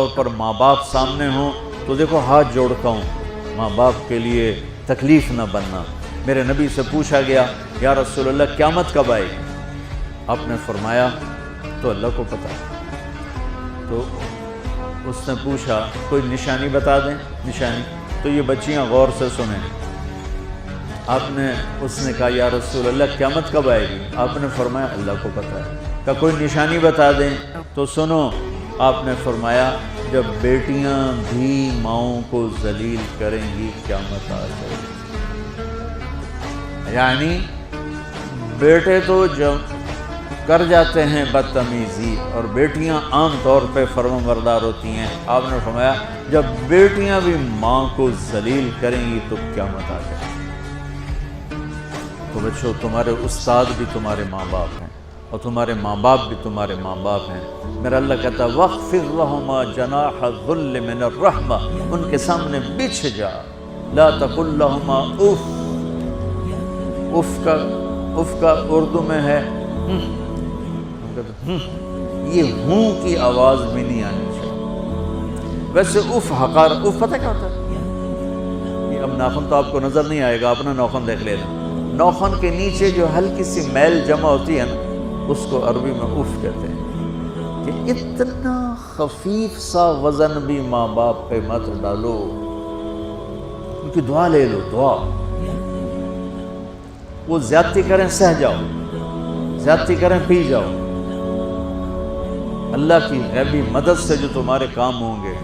طور پر ماں باپ سامنے ہوں تو دیکھو ہاتھ جوڑتا ہوں، ماں باپ کے لیے تکلیف نہ بننا۔ میرے نبی سے پوچھا گیا یا رسول اللہ قیامت کب آئے گی؟ آپ نے فرمایا تو اللہ کو پتہ۔ تو اس نے پوچھا کوئی نشانی بتا دیں، نشانی؟ تو یہ بچیاں غور سے سنیں۔ اس نے کہا یا رسول اللہ قیامت کب آئے گی؟ آپ نے فرمایا اللہ کو پتہ ہے۔ کہ کوئی نشانی بتا دیں؟ تو سنو، آپ نے فرمایا جب بیٹیاں بھی ماؤں کو ذلیل کریں گی قیامت آ جائے گی۔ یعنی بیٹے تو جب کر جاتے ہیں بدتمیزی اور بیٹیاں عام طور پہ فرمانبردار ہوتی ہیں، آپ نے فرمایا جب بیٹیاں بھی ماں کو ذلیل کریں گی تو قیامت آ جائے گی۔ تو بچوں، تمہارے استاد بھی تمہارے ماں باپ ہیں اور تمہارے ماں باپ بھی تمہارے ماں باپ ہیں۔ میرا اللہ کہتا ہے وَاخْفِضْ لَهُمَا جَنَاحَ الذُّلِّ مِنَ الرَّحْمَةِ، ان کے سامنے بچھ جا، لَا تَقُلْ لَهُمَا اف کا اردو میں ہے یہ ہوں کی آواز بھی نہیں آنی چاہیے۔ ویسے اف حقار، اف پتہ کیا ہوتا ہے؟ یہ اب ناخن تو آپ کو نظر نہیں آئے گا، اپنا ناخن دیکھ لینا۔ ناخن کے نیچے جو ہلکی سی میل جمع ہوتی ہے نا، اس کو عربی میں اف کہتے ہیں۔ کہ اتنا خفیف سا وزن بھی ماں باپ پہ مت ڈالو، ان کی دعا لے لو، دعا۔ وہ زیادتی کریں سہ جاؤ، زیادتی کریں پی جاؤ۔ اللہ کی غیبی مدد سے جو تمہارے کام ہوں گے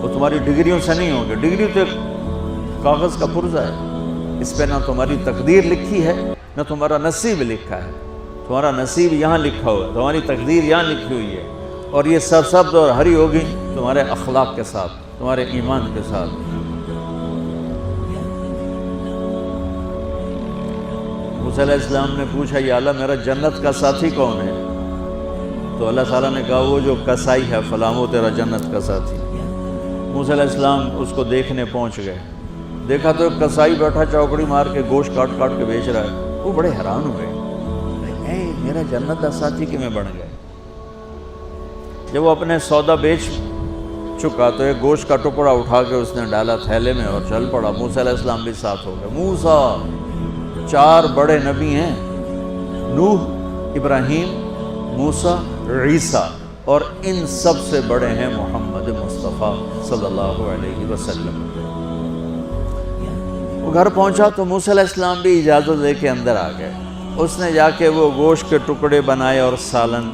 وہ تمہاری ڈگریوں سے نہیں ہوں گے۔ ڈگری تو ایک کاغذ کا پرزہ ہے، اس پہ نہ تمہاری تقدیر لکھی ہے نہ تمہارا نصیب لکھا ہے۔ تمہارا نصیب یہاں لکھا ہوا ہے، تمہاری تقدیر یہاں لکھی ہوئی ہے، اور یہ سرسبز اور ہری ہوگی تمہارے اخلاق کے ساتھ، تمہارے ایمان کے ساتھ۔ موسیٰ علیہ السلام نے پوچھا یا اللہ میرا جنت کا ساتھی کون ہے؟ تو اللہ تعالیٰ نے کہا وہ جو کسائی ہے فلاں وہ تیرا جنت کا ساتھی۔ موسیٰ علیہ السلام اس کو دیکھنے پہنچ گئے، دیکھا تو ایک کسائی بیٹھا چوکڑی مار کے گوشت کاٹ کاٹ کے بیچ رہا ہے۔ وہ بڑے حیران ہوئے، اے میرا جنت کا ساتھی کیوں بن گئے؟ جب وہ اپنے سودا بیچ چکا تو ایک گوشت کا ٹکڑا اٹھا کے اس نے ڈالا تھیلے میں اور چل پڑا۔ موسیٰ علیہ السلام بھی ساتھ ہو گئے۔ موسیٰ، 4 بڑے نبی ہیں، نوح، ابراہیم، موسیٰ، عیسیٰ، اور ان سب سے بڑے ہیں محمد مصطفیٰ صلی اللہ علیہ وسلم۔ وہ گھر پہنچا تو موسیٰ علیہ السلام بھی اجازت لے کے اندر آ گئے۔ اس نے جا کے وہ گوشت کے ٹکڑے بنائے اور سالن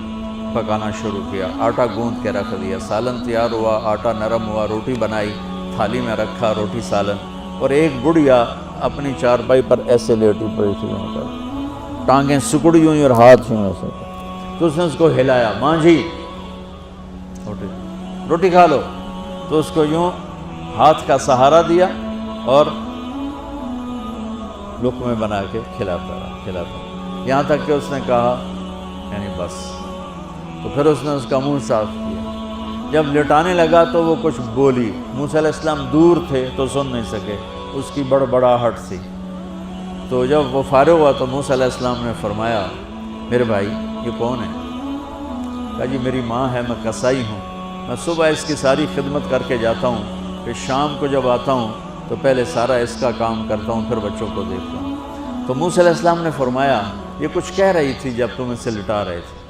پکانا شروع کیا۔ آٹا گوندھ کے رکھ دیا، سالن تیار ہوا، آٹا نرم ہوا، روٹی بنائی، تھالی میں رکھا روٹی سالن، اور ایک گڑیا اپنی چارپائی پر ایسے لیٹی پڑی تھی، وہاں پر ٹانگیں سکڑی ہوئی اور ہاتھ یوں ایسے۔ تو اس نے اس کو ہلایا، ماں جی روٹی کھا لو۔ تو اس کو یوں ہاتھ کا سہارا دیا اور لقمے بنا کے کھلاتا رہا، یہاں تک کہ اس نے کہا یعنی بس۔ تو پھر اس نے اس کا منہ صاف کیا۔ جب لٹانے لگا تو وہ کچھ بولی، موسیٰ علیہ السلام دور تھے تو سن نہیں سکے، اس کی بڑبڑاہٹ سی۔ تو جب وہ فارغ ہوا تو موسیٰ علیہ السلام نے فرمایا میرے بھائی یہ کون ہے؟ کہا جی میری ماں ہے، میں کسائی ہوں، میں صبح اس کی ساری خدمت کر کے جاتا ہوں، پھر شام کو جب آتا ہوں تو پہلے سارا اس کا کام کرتا ہوں، پھر بچوں کو دیکھتا ہوں۔ تو موسیٰ علیہ السلام نے فرمایا یہ کچھ کہہ رہی تھی جب تم اسے لٹا رہے تھے؟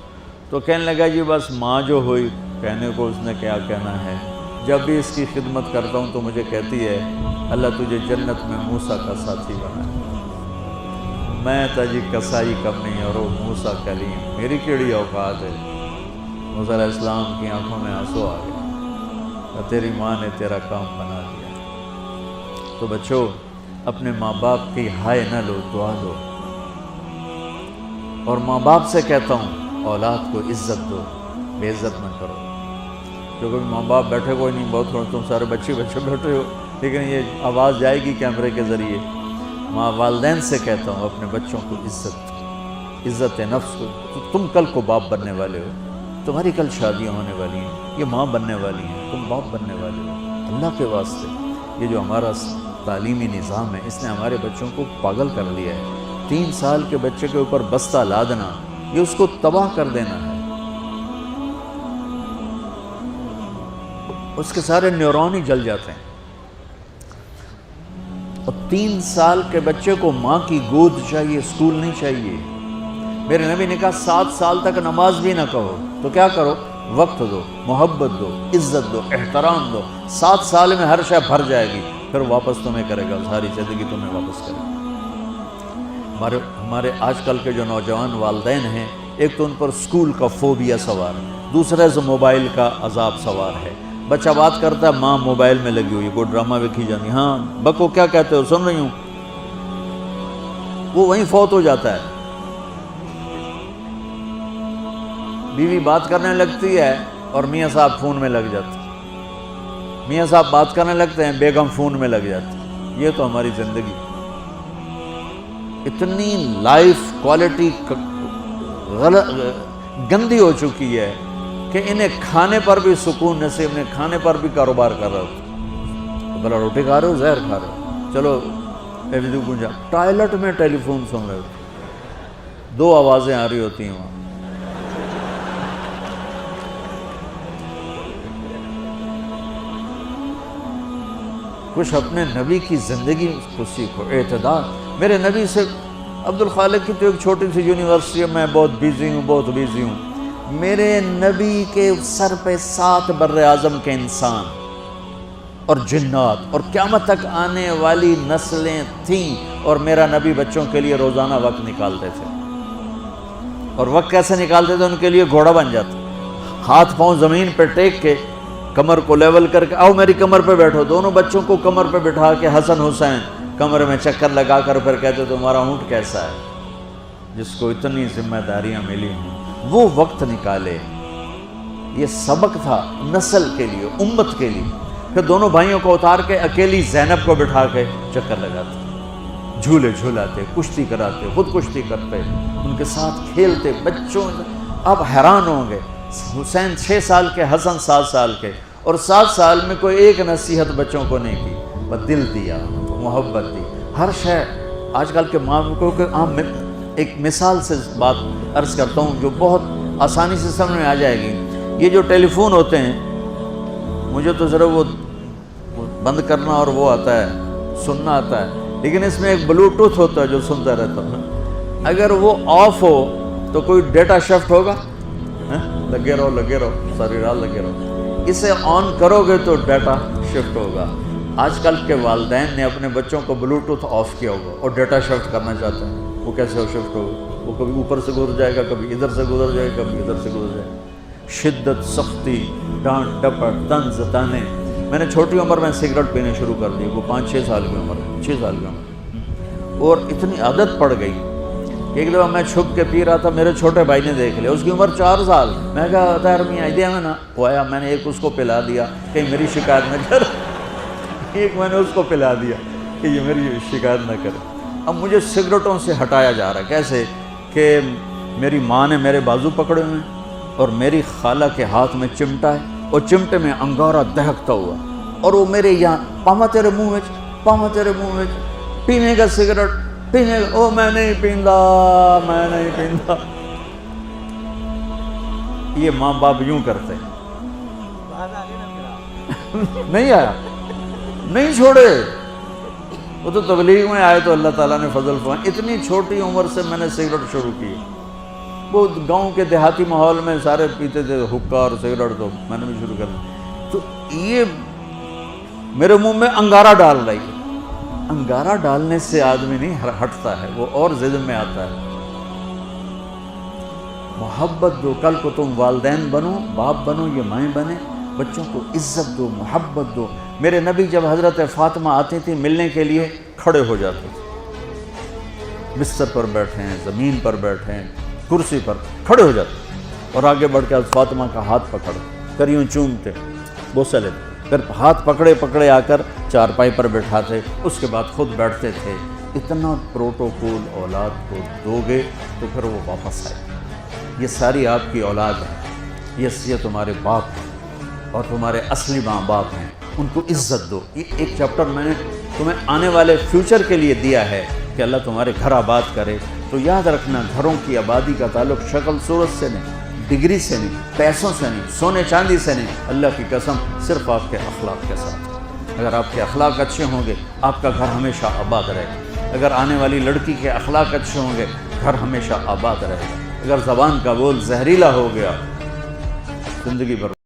تو کہنے لگا جی بس ماں جو ہوئی، کہنے کو اس نے کیا کہنا ہے، جب بھی اس کی خدمت کرتا ہوں تو مجھے کہتی ہے اللہ تجھے جنت میں موسیٰ کا ساتھی بنا۔ میں تجھی کسائی کم نہیں اور وہ موسیٰ کلیم، میری کیڑی اوقات ہے۔ موسیٰ علیہ السلام کی آنکھوں میں آنسو آ گیا، تیری ماں نے تیرا کام بنا دیا۔ تو بچوں، اپنے ماں باپ کی ہائے نہ لو، دعا دو۔ اور ماں باپ سے کہتا ہوں اولاد کو عزت دو، بے عزت نہ کرو۔ کیونکہ ماں باپ بیٹھے کوئی نہیں، بہت تھوڑے تم سارے بچے بیٹھے ہو، لیکن یہ آواز جائے گی کیمرے کے ذریعے۔ ماں والدین سے کہتا ہوں اپنے بچوں کو عزت نفس کو۔ تم کل کو باپ بننے والے ہو، تمہاری کل شادیاں ہونے والی ہیں، یہ ماں بننے والی ہیں، تم باپ بننے والے ہو۔ اللہ کے واسطے یہ جو ہمارا تعلیمی نظام ہے اس نے ہمارے بچوں کو پاگل کر دیا ہے۔ 3 سال کے بچے کے اوپر بستہ لادنا، یہ اس کو تباہ کر دینا ہے۔ اس کے سارے نیورون ہی جل جاتے ہیں. اور 3 سال کے بچے کو ماں کی گود چاہیے، اسکول نہیں چاہیے. میرے نبی نے کہا 7 سال تک نماز بھی نہ کہو تو کیا کرو؟ وقت دو، محبت دو، عزت دو، احترام دو. 7 سال میں ہر شے بھر جائے گی، پھر واپس تمہیں کرے گا، ساری زندگی تمہیں واپس کرے گا. ہمارے آج کل کے جو نوجوان والدین ہیں، ایک تو ان پر اسکول کا فوبیا سوار ہے، دوسرا سے موبائل کا عذاب سوار ہے. بچہ بات کرتا ہے، ماں موبائل میں لگی ہوئی، کوئی ڈرامہ دیکھی جانی، ہاں بکو کیا کہتے ہو، سن رہی ہوں. وہ وہیں فوت ہو جاتا ہے. بیوی بات کرنے لگتی ہے اور میاں صاحب فون میں لگ جاتے ہیں. میاں صاحب بات کرنے لگتے ہیں، بیگم فون میں لگ جاتی ہے. یہ تو ہماری زندگی. اتنی لائف کوالٹی گندی ہو چکی ہے کہ انہیں کھانے پر بھی سکون نصیب نہیں، کھانے پر بھی کاروبار کر رہے ہو. بلا روٹی کھا رہے ہو، زہر کھا رہے ہو، چلو گنجا ٹوائلٹ میں ٹیلی فون سن رہے ہو، 2 آوازیں آ رہی ہوتی ہیں وہاں. کچھ اپنے نبی کی زندگی کو سیکھو، اعتدال. میرے نبی سے عبد الخالق کی تو ایک چھوٹی سی یونیورسٹی ہے، میں بہت بیزی ہوں. میرے نبی کے سر پہ 7 بر اعظم کے انسان اور جنات اور قیامت تک آنے والی نسلیں تھیں، اور میرا نبی بچوں کے لیے روزانہ وقت نکالتے تھے. اور وقت کیسے نکالتے تھے؟ ان کے لیے گھوڑا بن جاتا، ہاتھ پاؤں زمین پہ ٹیک کے، کمر کو لیول کر کے، آؤ میری کمر پہ بیٹھو. دونوں بچوں کو کمر پہ بٹھا کے حسن حسین کمر میں چکر لگا کر پھر کہتے تمہارا اونٹ کیسا ہے. جس کو اتنی ذمہ داریاں ملی ہیں وہ وقت نکالے. یہ سبق تھا نسل کے لیے، امت کے لیے. پھر دونوں بھائیوں کو اتار کے اکیلی زینب کو بٹھا کے چکر لگاتے، جھولے جھولاتے، کشتی کراتے، خود کشتی کرتے، ان کے ساتھ کھیلتے. بچوں آپ حیران ہوں گے، حسین 6 سال کے، حسن 7 سال کے، اور 7 سال میں کوئی ایک نصیحت بچوں کو نہیں کی، بس دل دیا، محبت دی، ہر شے. آج کل کے ماں کو ایک مثال سے بات عرض کرتا ہوں جو بہت آسانی سے سمجھ میں آ جائے گی. یہ جو ٹیلی فون ہوتے ہیں، مجھے تو ذرا وہ بند کرنا اور وہ آتا ہے، سننا آتا ہے، لیکن اس میں ایک بلوٹوتھ ہوتا ہے جو سنتا رہتا ہوں. اگر وہ آف ہو تو کوئی ڈیٹا شفٹ ہوگا؟ لگے رہو ساری رات لگے رہو. اسے آن کرو گے تو ڈیٹا شفٹ ہوگا. آج کل کے والدین نے اپنے بچوں کو بلوٹوتھ آف کیا ہوگا اور ڈیٹا شفٹ کرنا چاہتے ہیں. وہ کیسے شفٹ ہوگا؟ وہ کبھی اوپر سے گزر جائے گا، کبھی ادھر سے گزر جائے گا، کبھی ادھر سے گزر جائے گا. شدت، سختی، ڈانٹ ڈپٹ، طنز تانے. میں نے چھوٹی عمر میں سگریٹ پینے شروع کر دی، وہ 5-6 سال کی عمر، 6 سال کی عمر، اور اتنی عادت پڑ گئی. ایک دفعہ میں چھپ کے پی رہا تھا، میرے چھوٹے بھائی نے دیکھ لیا، اس کی عمر 4 سال. میں کہا طاہر میاں دیا میں نا، وہ آیا، میں نے ایک اس کو پلا دیا کہ میری شکایت نہ کر. ایک میں نے اس کو پلا دیا کہ یہ میری شکایت نہ کرے. اب مجھے سگریٹوں سے ہٹایا جا رہا ہے. کیسے کہ میری ماں نے میرے بازو پکڑے ہوئے ہیں اور میری خالہ کے ہاتھ میں چمٹا ہے اور چمٹے میں انگارہ دہکتا ہوا، اور وہ میرے یہاں پاما تیرے منہ میں پینے کا سگریٹ پینے کا. او میں نہیں پیندا. یہ ماں باپ یوں کرتے. نہیں آیا، نہیں چھوڑے. وہ تو تبلیغ میں آئے تو اللہ تعالیٰ نے فضل فرمایا. اتنی چھوٹی عمر سے میں نے سگریٹ شروع کی. وہ گاؤں کے دیہاتی ماحول میں سارے پیتے تھے حکا اور سگریٹ، تو میں نے بھی شروع کر دی. تو یہ میرے منہ میں انگارہ ڈال رہی ہے. انگارہ ڈالنے سے آدمی نہیں ہٹتا ہے، وہ اور ضد میں آتا ہے. محبت دو. کل کو تم والدین بنو، باپ بنو، یہ مائیں بنے، بچوں کو عزت دو، محبت دو. میرے نبی جب حضرت فاطمہ آتی تھی ملنے کے لیے، کھڑے ہو جاتے تھے. بستر پر بیٹھے ہیں، زمین پر بیٹھے ہیں، کرسی پر کھڑے ہو جاتے، اور آگے بڑھ کے فاطمہ کا ہاتھ پکڑ کر یوں چومتے، بوسہ لیتے، پھر ہاتھ پکڑے آ کر چارپائی پر بٹھاتے، اس کے بعد خود بیٹھتے تھے. اتنا پروٹوکول اولاد کو دو گے تو پھر وہ واپس آئے. یہ ساری آپ کی اولاد ہے، یہ تمہارے باپ ہیں اور تمہارے اصلی ماں باپ ہیں. ان کو عزت دو. یہ ایک چیپٹر میں نے تمہیں آنے والے فیوچر کے لیے دیا ہے کہ اللہ تمہارے گھر آباد کرے. تو یاد رکھنا، گھروں کی آبادی کا تعلق شکل صورت سے نہیں، ڈگری سے نہیں، پیسوں سے نہیں، سونے چاندی سے نہیں، اللہ کی قسم صرف آپ کے اخلاق کے ساتھ۔ اگر آپ کے اخلاق اچھے ہوں گے آپ کا گھر ہمیشہ آباد رہے گا۔ اگر آنے والی لڑکی کے اخلاق اچھے ہوں گے گھر ہمیشہ آباد رہے گا۔ اگر زبان کا بول زہریلا ہو گیا زندگی بھر